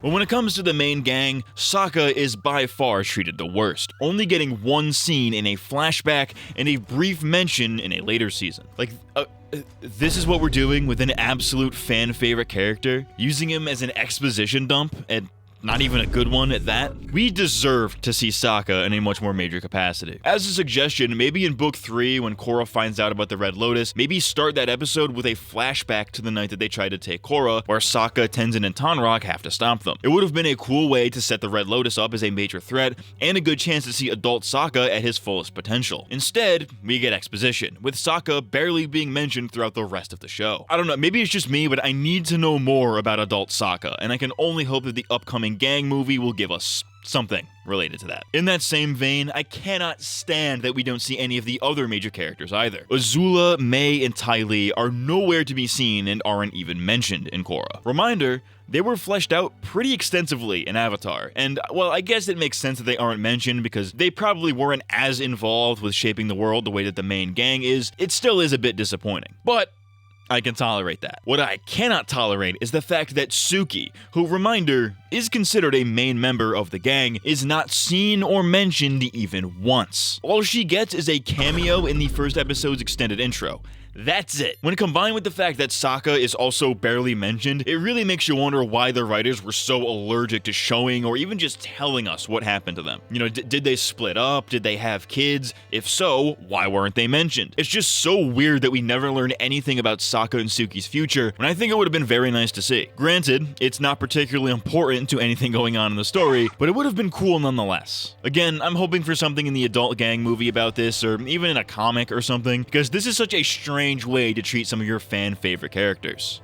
But when it comes to the main gang, Sokka is by far treated the worst, only getting one scene in a flashback and a brief mention in a later season. This is what we're doing with an absolute fan favorite character, using him as an exposition dump, and not even a good one at that. We deserve to see Sokka in a much more major capacity. As a suggestion, maybe in book 3, when Korra finds out about the Red Lotus, maybe start that episode with a flashback to the night that they tried to take Korra, where Sokka, Tenzin, and Tonraq have to stop them. It would have been a cool way to set the Red Lotus up as a major threat, and a good chance to see adult Sokka at his fullest potential. Instead, we get exposition, with Sokka barely being mentioned throughout the rest of the show. I don't know, maybe it's just me, but I need to know more about adult Sokka, and I can only hope that the upcoming gang movie will give us something related to that. In that same vein, I cannot stand that we don't see any of the other major characters either. Azula, Mai, and Ty Lee are nowhere to be seen and aren't even mentioned in Korra. Reminder, they were fleshed out pretty extensively in Avatar, and well, I guess it makes sense that they aren't mentioned because they probably weren't as involved with shaping the world the way that the main gang is. It still is a bit disappointing, but I can tolerate that. What I cannot tolerate is the fact that Suki, who, reminder, is considered a main member of the gang, is not seen or mentioned even once. All she gets is a cameo in the first episode's extended intro. That's it. When combined with the fact that Sokka is also barely mentioned, it really makes you wonder why the writers were so allergic to showing or even just telling us what happened to them. You know, did they split up? Did they have kids? If so, why weren't they mentioned? It's just so weird that we never learned anything about Sokka and Suki's future, when I think it would have been very nice to see. Granted, it's not particularly important to anything going on in the story, but it would have been cool nonetheless. Again, I'm hoping for something in the adult gang movie about this, or even in a comic or something, because this is such a strange way to treat some of your fan favorite characters.